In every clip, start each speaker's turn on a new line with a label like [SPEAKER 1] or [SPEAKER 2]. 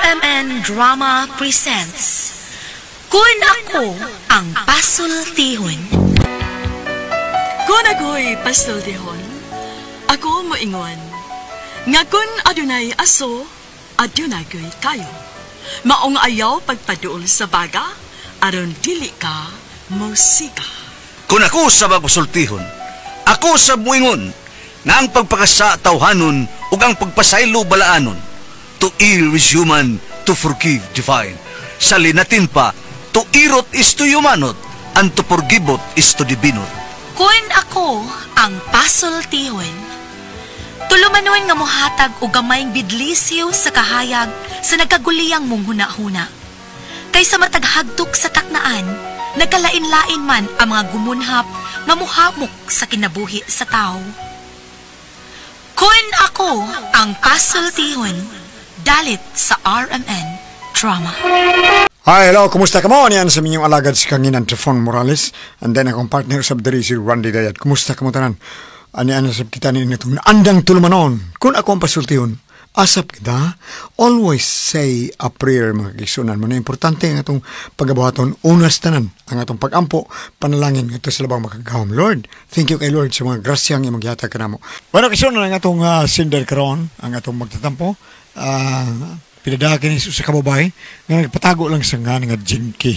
[SPEAKER 1] RMN Drama presents Kun Ako Ang Pasultihon.
[SPEAKER 2] Kun ako'y pasultihon, ako moingon. Nga kun adunay aso, adunay kayo. Maong ayaw pagpaduol sa baga, aron dili ka musika.
[SPEAKER 3] Kung ako sa pasultihon, ako sa muingon, nga ang pagpakasa tawhanon ug ang pagpasaylo balaanon. To err is human, to forgive divine. Sa linatin pa, to irot is to humanot, and to forgivot is to divinot.
[SPEAKER 1] Kun ako ang pasultihon, tulumanon nga mohatag og gamayng bidlisyo sa kahayag sa nagkaguliyang mong huna-huna. Kaysa mataghagtok sa taknaan, nagkalain-lain man ang mga gumunhap nga muhamok sa kinabuhi sa tao. Kun ako ang pasultihon, dalit sa RMN Drama.
[SPEAKER 4] Hi, hello, kumusta ka mo? Yan sa minyong alagad si Kanginan Trifon Morales. And then akong partner sa Abdari si Randy Dayat. Kumusta ka mo tanan? Ani-ana sa kita ni itong naandang tulumanon. Kung ako ang pasultihon, asap kita, always say a prayer, mga kisunan mo. Na importante ang atong pagabuhaton, unas tanan, ang atong pagampo, panalangin ito sa labang makagawam. Lord, thank you kay Lord sa mga grasyang yung magyatag ka na mo. Bueno, kisunan ang atong sinder karon, ang atong magtatampo. Pinadakin sa kababay nga nagpatago lang sa nga Jinky.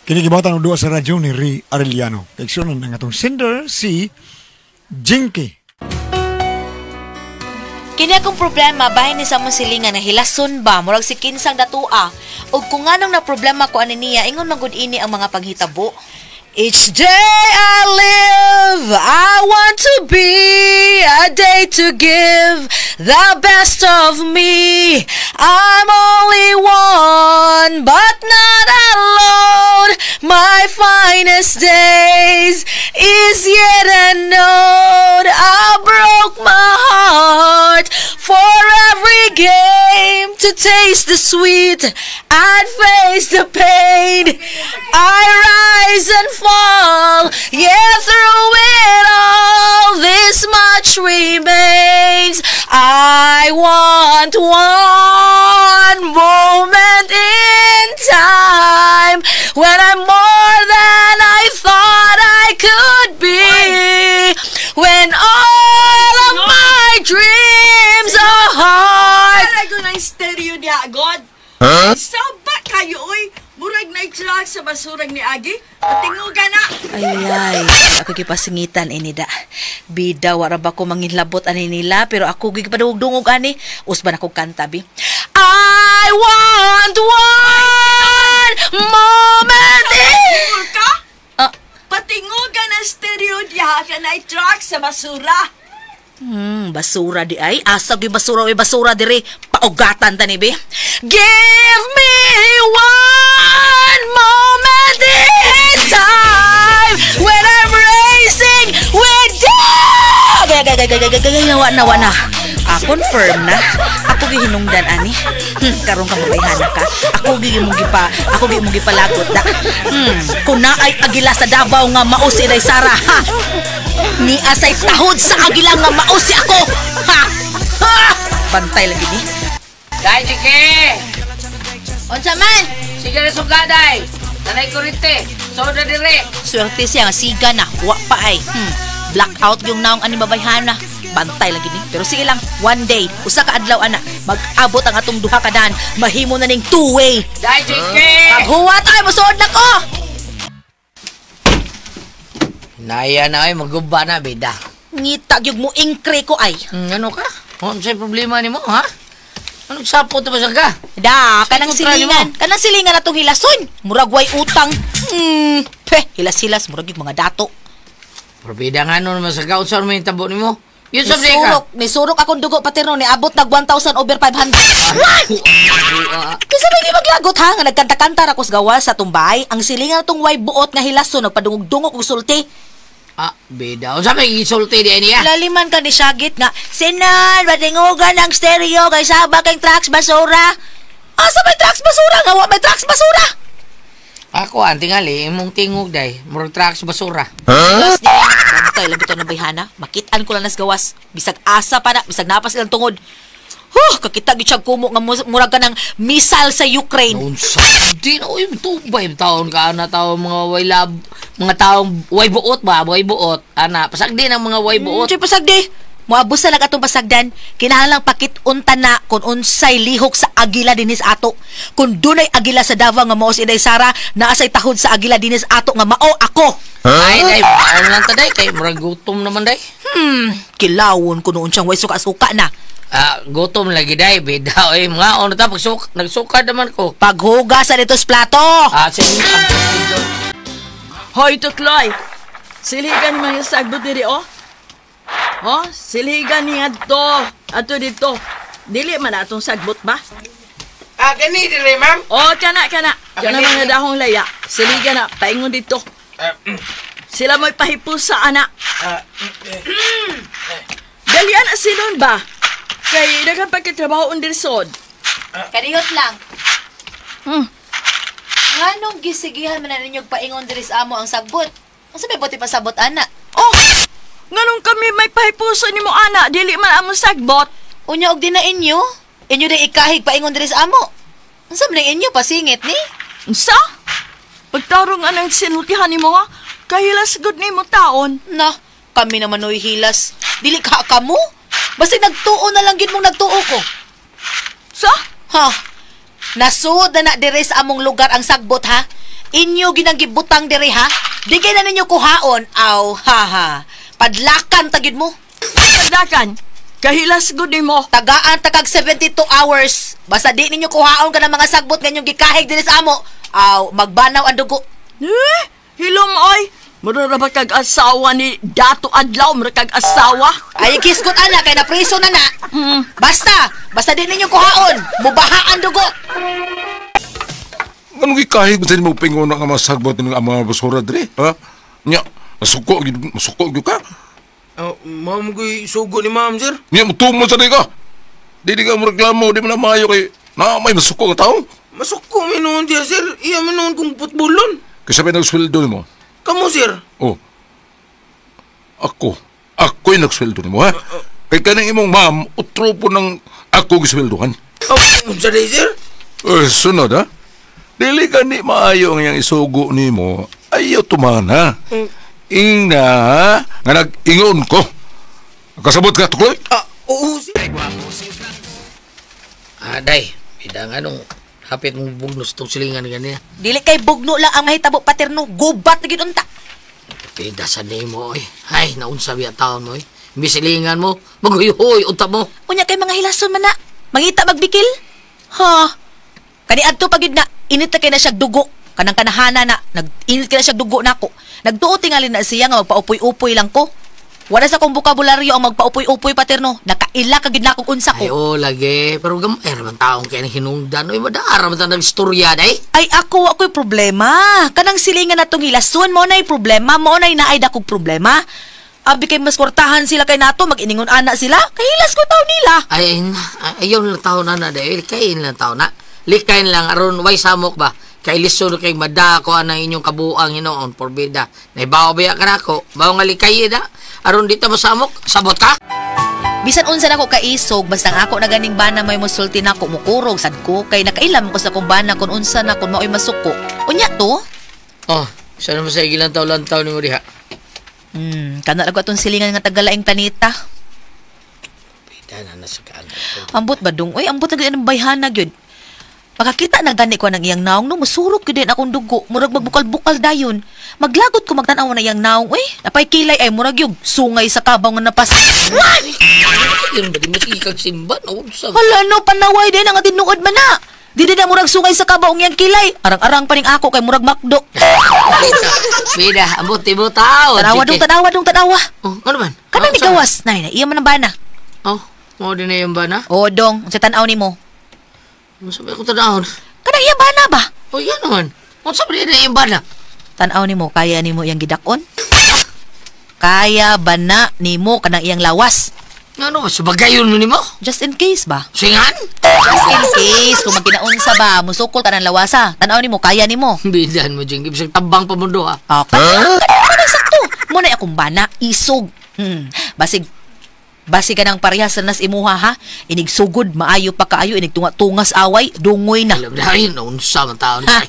[SPEAKER 4] Kinigibatan ng duwa sa radyo ni Ri Arellano. Kagsunan ng atong sender si Jinky.
[SPEAKER 5] Kini akong problema bahin ni sa mong silingan na hilason ba murag si kinsang datua ug kung anong na problema ko ani niya ingon magud ini ang mga paghitabo. Each day I live, I want to be a day to give the best of me. I'm only one, but not alone. My finest days is yet unknown. I broke my heart for every game to taste the sweet and face the pain. I rise and fall, yeah, through it all, this much remains. I want one moment in time when I'm more than I thought I could be, when all of my dreams are hard.
[SPEAKER 2] Talaga ng stereo niya, God. Saba kayo, oy. Murag na i-track sa basurang ni Agi. Patingo ka na.
[SPEAKER 5] Ay, ako gipasingitan ini da. Bida wara ba ko manginlabot ani nila pero ako gipadungog-dungog ani. Usban ako kanta bi. I want one moment in.
[SPEAKER 2] Ka? Patingo ka na stereo niya ka na i-track sa basura.
[SPEAKER 5] Basura di ay. Asag yung basura may basura diri. Paugatan tani bi. Give me one moment in time when I'm racing with you. Wana. Confirm na. Ako gihinungdan ani. Karon ka mabayhana ka. Ako gi mong gipalagot da. Kun na ay agila sa Davao nga mausi day Sara. Ha. Ni asay tahod sa agila nga mausi ako. Ha. Bantay lagi ni.
[SPEAKER 6] Dai Jike.
[SPEAKER 5] Unsa man?
[SPEAKER 6] Sige na sugaday. Nanay kurite. Soda dire.
[SPEAKER 5] Swerte siya nga siga na. Wa pa ay. Blackout yung naong ani babayhana. Bantay lagi ni. Pero sige lang, one day, usa ka adlaw ana, mag-abot ang atong duha ka daan. Mahimo na ning two-way.
[SPEAKER 6] Dai Jike.
[SPEAKER 5] Paghuwa tayo, musuod na ko.
[SPEAKER 6] Naya na ay maguba na bida.
[SPEAKER 5] Ngita gyud mo ingkre ko ay.
[SPEAKER 6] Ano ka? Ano sa problema nimo, ha? Anong sapo to basag ka?
[SPEAKER 5] Da, kanang silingan. Kanang silingan atong hilason. Murag way utang. Hilas-hilas murag yung mga dato.
[SPEAKER 6] Probida nga nun masagaw sa may tabo nimo. Yun sa ka.
[SPEAKER 5] Nisurok akong dugo paterno ni abot nag 1,000 over 500. Kasi may maglagot ha nga nagkanta-kanta ra ko sa gawas sa tumbay. Ang silingan atong way buot nga hilason nagpadungog-dungog og sulti.
[SPEAKER 6] Bida. O sa may isulti di niya?
[SPEAKER 5] Laliman ka ni Shagit nga, Sinan, batingugan ang stereo kay sabak kay tracks basura. Asa may tracks basura? Nga may tracks basura?
[SPEAKER 6] Ako, tingali, imong tingog day. Murag tracks basura.
[SPEAKER 5] Yes, di. Bantay lang ito na bayhana. Makitaan ko lang nas gawas. Bisag asa pa na, bisag napas ilang tungod. Kakita gid siya kumo nga murag ka ng missile sa Ukraine.
[SPEAKER 6] Unsa? Di na, uy, tubay taon ka na taon mga way lab, mga taong way buot ba, way buot. Ana, pasagdi ng mga way buot.
[SPEAKER 5] Sige pasagdi. Moabos na lang atong pasagdan. Kinahanglang pakitunta na kung unsay lihok sa agila dinis ato. Kung dunay agila sa Davao nga mao si Inday Sara, naa say tahod sa agila dinis ato nga mao ako.
[SPEAKER 6] Ay, day, paano lang taday, kay murag gutom naman day.
[SPEAKER 5] Kilawon ko noon siyang way suka-suka na.
[SPEAKER 6] Gutom lagi day, bida, oy, mga ono ta, nagsuka naman ko.
[SPEAKER 5] Paghugasan ito sa plato.
[SPEAKER 6] Sige,
[SPEAKER 2] Hoy, Tutloy! Siligan man yung sagbot diri, oh. Oh, siligan niya to. Ato dito. Dili man atong sagbot ba?
[SPEAKER 6] Gani dire, ma'am.
[SPEAKER 2] Oh, kana. Kana mga dahong laya. Siligan na, paingon dito. Sila mo'y pahipusa, anak. Dalian na sinon ba? Kay nagapagkatrabaho on dirsod.
[SPEAKER 5] Kadiyot lang. Nganong gisigihan man na ninyong paingon diri sa amo ang sagbot? Ang sabi buti pa sabot, ana.
[SPEAKER 2] Oh! Nganong kami may pahipusa ni mo, anak. Dili man among sagbot.
[SPEAKER 5] Unya og di na inyo? Inyo din ikahig paingon diri sa amo. Ang sabi na inyo, pasingit ni?
[SPEAKER 2] Unsa? Pagtarong anang sinultihan ni mo, ha? Kahilas good ni mo taon.
[SPEAKER 5] Na, kami naman noy hilas. Dili ka mo? Basta nagtuo na lang gid mong nagtuo ko.
[SPEAKER 2] Sa?
[SPEAKER 5] Ha? Nasuod na dire sa among lugar ang sagbot, ha? Inyo ginagibutang dire, ha? Di kay na ninyo kuhaon. Aw, ha. Padlakan tagid mo.
[SPEAKER 2] Pagdakan. Kahilas good ni mo.
[SPEAKER 5] Tagaan takag 72 hours. Basta di ninyo kuhaon ka ng mga sagbot nga inyong gikahig dire sa amo. Aw, magbanaw ang dugo.
[SPEAKER 2] Hilom, oy. Mura ba kag asawa ni Dato Adlaw? Mura kag asawa?
[SPEAKER 5] Ay, kiskot ana, kay na-priso na na. Basta di ninyo kuhaon. Mubaha ang dugo.
[SPEAKER 7] Anong ikahig mo sa mo pingon nga masagbot ng mga basura dre? Ha? Nya, masuko gyud ka.
[SPEAKER 8] Ma'am ko'y sugo ni ma'am, sir.
[SPEAKER 7] Nya mutumo sa di ka. Di ka mo reklamo, di mo na maayo kay na may masuko ka tao.
[SPEAKER 8] Masuko minuon siya, sir. Iya minuon kong putbulon.
[SPEAKER 7] Kasi may nagsweldo ni mo.
[SPEAKER 8] Kamu, sir.
[SPEAKER 7] Oh. Ako'y nagsweldo ni mo, ha? Kay kaning imong ma'am, utro po ng ako gisweldohan.
[SPEAKER 8] Unsa day, sir?
[SPEAKER 7] Sunod, ha? Dili ka ni maayo ang iyang isugo ni mo, ayaw tumana. Ingna, nga nag-ingon ko. Kasabot ka, Tukloy?
[SPEAKER 8] Oo, sir.
[SPEAKER 6] Day, bida nga nung hapit mong bugnos itong silingan ganyan.
[SPEAKER 5] Dili kay bugno lang ang mahitabo paterno. Gubat na gid unta.
[SPEAKER 6] Bida sa name mo, oy. Ay, naunsa biya taon mo, oy. Imbis silingan mo, maghuyoy, unta mo.
[SPEAKER 5] Unya kay mga hilason man na. Mangita magbikil. Ha? Kani adto pagid na init na kay na siya dugo. Kanang kanahana na nag-init kay na siya dugo nako. Nagtuo tingali na siya nga magpaupoy-upoy lang ko. Wala sa kong bukabularyo ang magpaupoy-upoy paterno. Nakaila kagid na akong unsa ko.
[SPEAKER 6] Ay, lagi. Pero gamay raman taong kaya nang hinungdan. Oy, madaara man tanang istorya, day.
[SPEAKER 5] Ay ako'y problema. Kanang silingan natong hilason mo na'y problema. Mo na'y naay dakog problema. Abi kay mas kwartahan sila kay nato, mag-iningon ana sila. Kahilas ko tao nila.
[SPEAKER 6] Ay, ayaw lang taon na, day. Likayin lang taon na. Likayin lang, aron, way samok ba? Kay liso kay madako ang inyong kabuang hinoon, porbida. Naibawa ba ka na ako? Bawa nga likayin na. Aron dito masamok, sabot ka?
[SPEAKER 5] Bisan unsa nako kaisog, basta ako na ganing bana may musulti nako mukurog sad ko kay nakailam ko sa kong bana kun unsa na kun maoy masuko. Unya to?
[SPEAKER 6] Oh, sana mo sa igilan taw-lantaw ni mo diha.
[SPEAKER 5] Kana ra ko atong silingan nga tagalaing planeta.
[SPEAKER 6] Bida na sa kaagad.
[SPEAKER 5] Ambot ba dong? Uy, ambot na gyud ang bayhana gyud. Makakita na gani ko ng iyang naong no, masurot ko din akong dugo. Murag magbukal-bukal dayon. Maglagot ko magtanaw na iyang naong. Uy, napay kilay ay murag yung sungay sa kabaw nga napas.
[SPEAKER 6] Yun ba di mo sige kagsimba?
[SPEAKER 5] Hala no, panaway din ang atinuod man na. Di na murag sungay sa kabaw ng iyang kilay. Arang-arang pa ning ako kay murag makdo.
[SPEAKER 6] Bida, ambot mo tao.
[SPEAKER 5] Tanawa dong.
[SPEAKER 6] Oh, ano man?
[SPEAKER 5] Kanang ni gawas. Nay, iya man ang bana.
[SPEAKER 6] Oh, mo din na yung bana?
[SPEAKER 5] Oo dong, sa tanaw ni mo.
[SPEAKER 6] Masabi ako tanahon.
[SPEAKER 5] Kanang iya bana ba?
[SPEAKER 6] O yan naman. Masabi na yung bana.
[SPEAKER 5] Tanaw ni mo, kaya ni mo iyang gidakon? Kaya ba na ni mo kanang iyang lawas?
[SPEAKER 6] Ano, subagayon mo ni mo?
[SPEAKER 5] Just in case ba?
[SPEAKER 6] Singan?
[SPEAKER 5] Just in case, kung magkinaunsa ba, musukol ka ng lawasa. Tanaw ni mo, kaya ni mo.
[SPEAKER 6] Bidan mo, Jing. Ibig tabang pa mundo, ha?
[SPEAKER 5] Okay. Kanang sakto. Muna akong bana, isog. Basig, Basi ka ng parehas na nas imuha ha. Inig sugod, maayo pa kaayo, inig tunga-tungas away, dungoy na.
[SPEAKER 6] Alam na rin, unsa man taon na.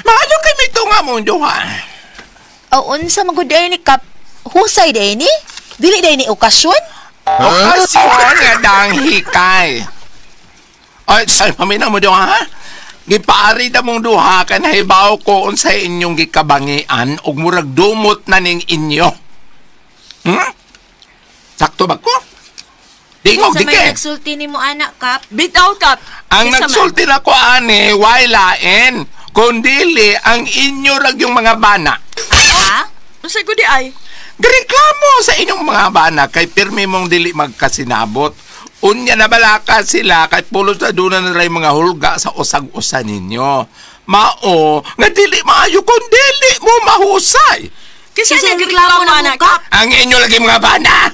[SPEAKER 7] Maayo kay may tunga mo, duha.
[SPEAKER 5] O unsa magud ni Kap? Husay day ni? Dili day ni okasyon?
[SPEAKER 7] Okasyon nga dang hikay. Ay, say, paminaw mo duha, ha? Gipaari na mong duha ka na hibaw ko sa inyong gikabangian ug murag dumot na ning inyo. Sakto ba ko? Dingog,
[SPEAKER 5] Sa may
[SPEAKER 7] dike.
[SPEAKER 5] nagsulti ni mo anak, Kap?
[SPEAKER 2] Bitaw, Kap.
[SPEAKER 7] Ang
[SPEAKER 2] Isa man.
[SPEAKER 7] nagsulti na ko, ani, way lain. Kundili, ang inyo rag yung mga bana.
[SPEAKER 5] Ha?
[SPEAKER 2] Unsa ko di ay?
[SPEAKER 7] Reklamo sa inyong mga bana kay pirmi mong dili magkasinabot. Unya na balaka sila kay pulos na doon na rin mga hulga sa usag-usa ninyo. Mao, nga dili maayo kung dili mo mahusay.
[SPEAKER 2] Kasi
[SPEAKER 5] Kasi
[SPEAKER 2] nagreklamo
[SPEAKER 5] reklamo na
[SPEAKER 2] anak,
[SPEAKER 5] mo, Kap.
[SPEAKER 2] Kap.
[SPEAKER 7] Ang inyo lagi mga bana.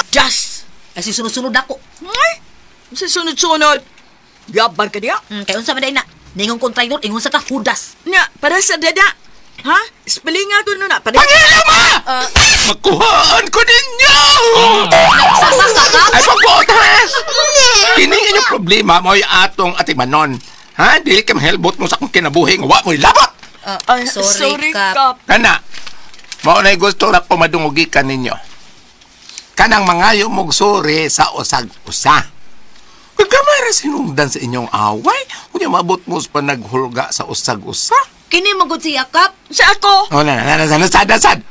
[SPEAKER 2] Just.
[SPEAKER 5] Kasi sunod-sunod ako.
[SPEAKER 2] Ay, sa sunod-sunod. Gabar ka diya.
[SPEAKER 5] Kaya unsa man day na? Ningon kong traidor, ingon sa ka, hudas.
[SPEAKER 2] Nga, para sa dada. Ha? Spelling nga ko nun na. Para...
[SPEAKER 7] Pangila mo! Makuhaan ko ninyo!
[SPEAKER 5] Nagsama ka, Kap?
[SPEAKER 7] Ay, pagbuot, ha? Kini inyong problema mo ay atong atimanon. Ha? Dili ka mahelbot mo sa akong kinabuhi nga wa mo'y labot.
[SPEAKER 2] Ay,
[SPEAKER 5] Sorry, Kap.
[SPEAKER 2] Kap.
[SPEAKER 7] Kana, mao na gusto na pumadungugikan ninyo. Kanang mangayo mong suri sa usag-usa. Pagkamara sinungdan sa inyong away, kunya mabot mo pa naghulga sa usag-usa.
[SPEAKER 5] Kini magud siya, Kap.
[SPEAKER 2] Sa ako.
[SPEAKER 7] O na, nasad.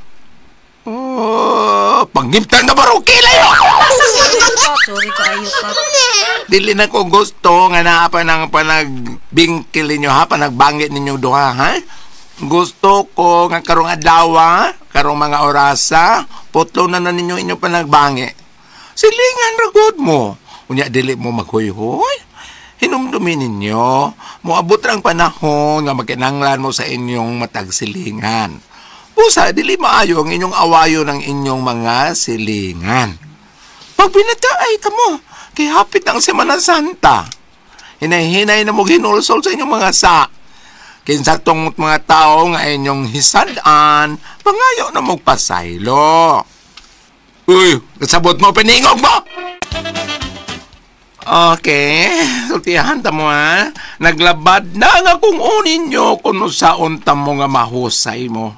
[SPEAKER 7] Oh, pangimtan na baro kilay mo!
[SPEAKER 5] Sorry kaayo, Kap.
[SPEAKER 7] Dili na ko gusto nga naa pa ng panagbingkil ninyo ha, panagbangit ninyo duha ha. Gusto ko nga karong adlaw, karong mga orasa, putlo na ninyo inyo panagbangi. Silingan ra gud mo. Unya dili mo maghoy-hoy. Hinumdumin ninyo. Moabot rang panahon nga magkinanglan mo sa inyong matagsilingan. Pusa, dili maayo ang inyong awayo ng inyong mga silingan. Pag binataay ka mo, kay hapit ang Semana Santa. Hinay-hinay na mo ginulsol sa inyong mga sa. Kinsa tong mga tao nga inyong hisadan, pangayo na magpasaylo. Uy, kasabot mo, piningog mo! Okay, sultihan ta mo ha. Naglabad na nga kung unin nyo kung saon ta mo nga mahusay mo.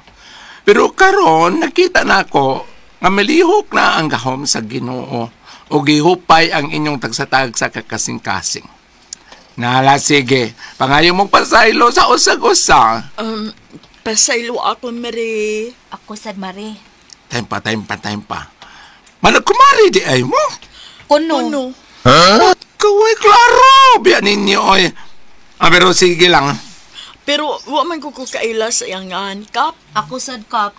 [SPEAKER 7] Pero karon nakita na ako nga malihok na ang gahom sa Ginoo o gihupay ang inyong tagsatag sa kakasing-kasing. Nala, sige, pangayo mong pasaylo sa usag-usa.
[SPEAKER 2] Pasaylo ako, Mary.
[SPEAKER 5] Ako sad mare.
[SPEAKER 7] Time pa. Managkumari di ay mo.
[SPEAKER 5] Kuno.
[SPEAKER 2] Ano?
[SPEAKER 7] Kaway klaro, biya ninyo oy. Pero sige lang.
[SPEAKER 2] Pero wa man ko kaila sa iyangan, Kap.
[SPEAKER 5] Ako sad, Kap.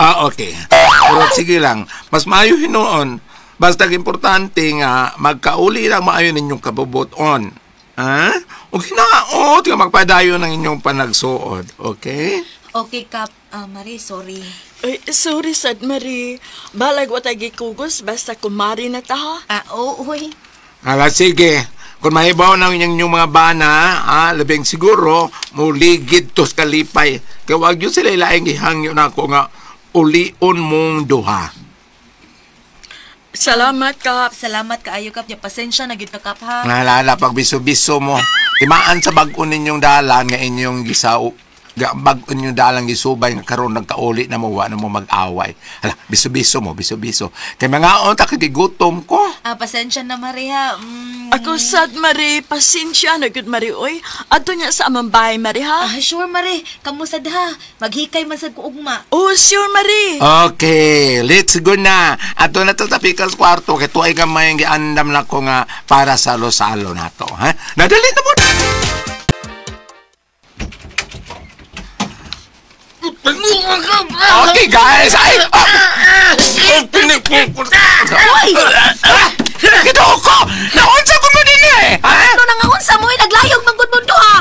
[SPEAKER 7] Okay. Pero sige lang. Mas maayo hinoon. Basta importante nga, magkauli lang maayo ninyong kabubuton. Ha? O hinaot nga magpadayo ng inyong panagsuod. Okay?
[SPEAKER 5] Okay, Kap. Mare, sorry.
[SPEAKER 2] Ay, sorry, sad, Mary. Balag wa tagi kugos, basta kumari na ta, ha?
[SPEAKER 5] Uy.
[SPEAKER 7] Hala, sige. Kung mahibaw ng inyong mga bana, labing siguro, muligid tos kalipay. Kaya wag yun sila ilaing ihangyo na ako nga ulion mong duha.
[SPEAKER 2] Salamat, Kap.
[SPEAKER 5] Salamat kaayo, Kap. Nya pasensya na gid ka, Kap, ha.
[SPEAKER 7] Nalala, pag biso-biso mo, timaan sa bag-o ninyong dalan nga inyong gisao. Bag-o ninyong dalang gisubay nga karon nagkauli na mo, na mo mag-away. Hala, biso-biso mo, biso-biso. Kaya mga onta, kagigutom ko.
[SPEAKER 5] Pasensya na, Mare, ha.
[SPEAKER 2] Ako, sad, Mary. Pasensya na, good, Mary, oy. Ato niya sa amang bahay, Mary, ha?
[SPEAKER 5] Sure, Mare. Kamu sad, ha. Maghikay man sad ko ugma.
[SPEAKER 2] Oh, sure, Mary.
[SPEAKER 7] Okay, let's go na. Ato na to tapikal kwarto, kaya tuay ka may giandam na ko nga para salo-salo na to. Ha? Nadali na mo na! Okay, guys! Ay!
[SPEAKER 5] Uy!
[SPEAKER 7] Ginoo ko! Naunsa ko mo din eh!
[SPEAKER 5] Ano nang unsa mo? Naglayog magudmundo, ha.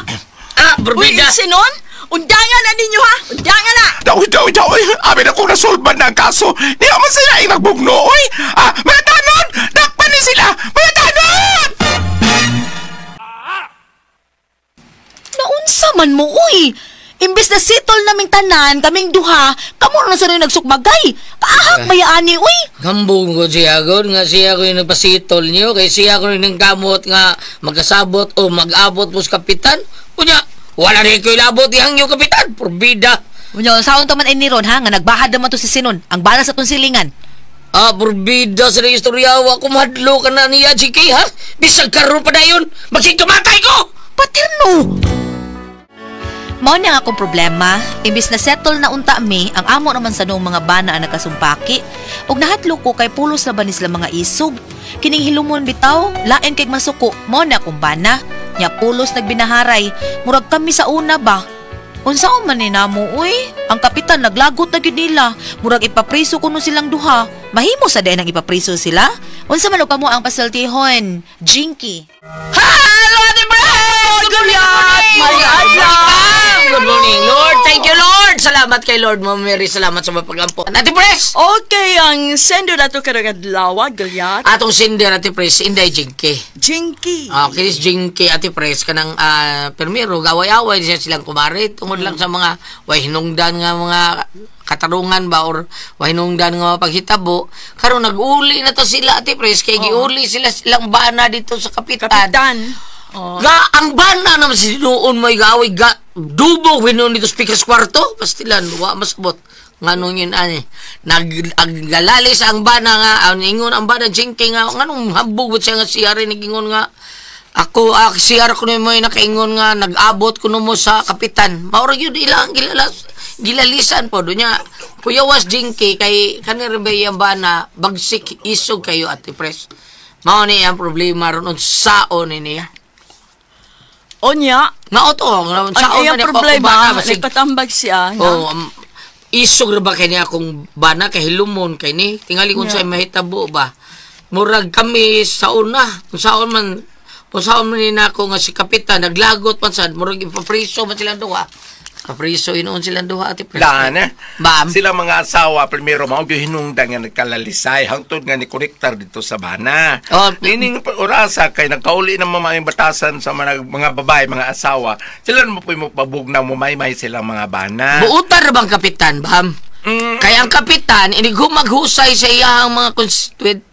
[SPEAKER 2] Uy, sinon? Undangan na ninyo, ha? Undangan na!
[SPEAKER 7] Dawi! Amin ako nasolban ng kaso. Di naman sila inagbugno, oy! Mga tanon! Dakpan ni sila! Mga tanon!
[SPEAKER 5] Naunsa man mo, uy. Imbis na sitol naming tanan, kaming duha, kamo na sa rin nagsukbagay. Kaahak mayaani, uy.
[SPEAKER 6] Hambong ko siya God, nga siya ko yung nagpasitol niyo, kay siya ko yung kamot nga magkasabot o mag-abot mo sa kapitan. Kunya, wala rin ko ilabot yang yung kapitan, porbida.
[SPEAKER 5] Unyo, saon to man ini ron ha, nga nagbahad naman to si Sinon, ang bala sa tong silingan.
[SPEAKER 6] Porbida sa istoryawa, kumadlo ka na niya, GK, ha? Bisag karoon pa na yun, magkikamatay ko!
[SPEAKER 5] Paterno! Mao niya akong problema, imbis na settle na unta mi, ang amo naman sa noong mga bana ang nagkasumpaki, ug nahatlo ko kay pulos na ba nisla mga isog. Kining hilumon bitaw, lain kay masuko, mao na akong bana, nya pulos nagbinaharay, murag kami sa una ba? Unsaon man ni namo, uy? Ang kapitan naglagot na gyud nila. Murag ipapriso kuno silang duha. Mahimo sa din ang ipapriso sila? Unsa man og kamo ang pasultihon? Jinky.
[SPEAKER 6] Hello, Ate Brad! Good morning! Good morning, Lord. Thank you, Lord. Salamat kay Lord, Ma'am Mary. Salamat sa mapag-ampo. Ate Pres!
[SPEAKER 2] Okay, ang sendo na to karagad lawa, Gulyat.
[SPEAKER 6] Atong sinder, Ate Pres, Inday Jinky.
[SPEAKER 2] Jinky.
[SPEAKER 6] Kinis Jinky, Ate Pres, kanang permiro, gaway-away siya silang kumari. Tungod lang sa mga hinungdan nga mga katarungan ba or hinungdan nga paghitabo. Karon nag-uli na to sila, Ate Pres, kay giuli silang bana dito sa kapitan. Ga ang bana naman si noon may gaway dubo winon dito speakers kwarto pastilan wa masabot nganong yun ani naggalalis ang bana nga ingon ang bana Jinky nga nganong hambog siya nga siya rin nagingon nga ako siya ko mo nakaingon nga nag-abot kuno mo sa kapitan maura yun ilang gilalisan po donya puyawas Jinky kay kanir ba yung bana bagsik isog kayo Ate Pres mao ni ang problema ron saon niya.
[SPEAKER 2] Onya,
[SPEAKER 6] Mauto,
[SPEAKER 2] ang iyang problema, nagpatambag siya.
[SPEAKER 6] Isog na ba kay niya akong bana kay hilumon kay ni? Tingali kung sa'yo mahitabo ba? Murag kami sa una, kung saan man nina ako nga si kapitan, naglagot man saan, murag ipapriso man silang duha. Kapriso, inoon silang duha, Ate Pres.
[SPEAKER 7] Daan,
[SPEAKER 6] Ma'am.
[SPEAKER 7] Sila mga asawa, primero, maugyo hinungdan nga nagkalalisay, hangtod nga ni konektar dito sa bana. Nining orasa, kay nagkauli ng mga batasan sa mga babae, mga asawa, sila mo po yung pabugnaw mo, may silang mga bana.
[SPEAKER 6] Buutan na bang kapitan, Bam? Kaya ang kapitan, maghusay sa iyang mga constituent,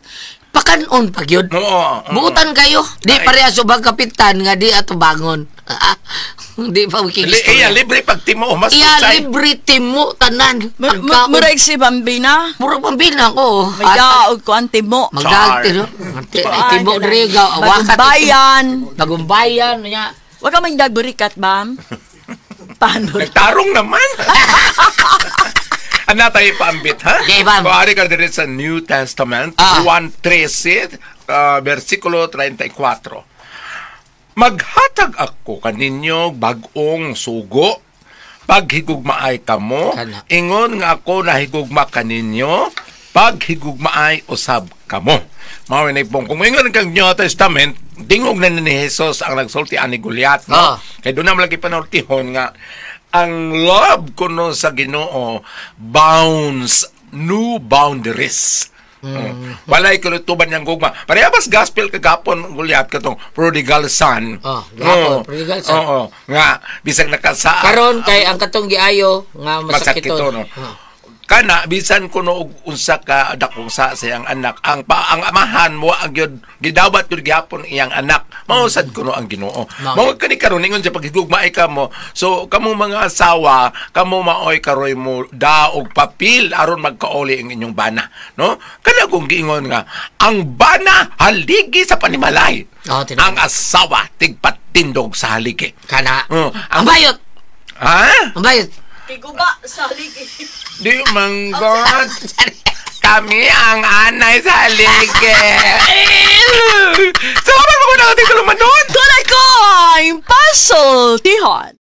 [SPEAKER 6] pakanon pag yun. Buutan kayo. Di pareha subang kapitan nga di ato bangon. Di pa
[SPEAKER 7] iya libre pag timo mas
[SPEAKER 6] libre timo tanan.
[SPEAKER 2] Murag si Bambina.
[SPEAKER 6] Murag Bambina ko.
[SPEAKER 2] Magdaog ko ang timo.
[SPEAKER 6] Magdaog timo driga. Bagumbayan niya.
[SPEAKER 2] Wag ka magdagburikat, Bam. Paano?
[SPEAKER 7] Nagtarong naman. Ano tayo paambit, ha?
[SPEAKER 6] Okay, Bam.
[SPEAKER 7] Kuwari ka din sa New Testament, 1:13, versikulo 34. Maghatag ako kaninyo bagong sugo, paghigugmaay kamo, ingon nga ako nahigugma kaninyo, paghigugmaay usab kamo. Mawinay pong, kung ingon kang New Testament, dingog na ni Jesus ang nagsulti ani Goliath, no? Kaya doon naman lagi panultihon nga, ang love ko no sa Ginoo bounds new boundaries. Walay ko tuban niyang gugma. Parehas gospel kagapon Goliath katong prodigal son.
[SPEAKER 6] Prodigal son.
[SPEAKER 7] Oo, nga bisag nakasa.
[SPEAKER 6] Karon kay ang katong giayo nga masakit
[SPEAKER 7] no. Kana bisan kuno og unsa ka dakong sa siyang anak ang amahan mo agyod gidawat jud gihapon iyang anak mausad kuno ang Ginoo mao kani karon ingon sa paghigugmaay ka mo so kamo mga asawa kamo maoy karoy mo daog papil aron magkauli ang inyong bana no kana kung giingon nga ang bana haligi sa panimalay ang asawa tigpatindog sa haligi
[SPEAKER 6] kana ang bayot
[SPEAKER 7] ang
[SPEAKER 6] bayot
[SPEAKER 2] Tiguba sa haligi.
[SPEAKER 7] Di manggot. Kami ang anay sa haligi. Sama mo na natin tulumanon.
[SPEAKER 2] Tulad ko ang puzzle, Tihon.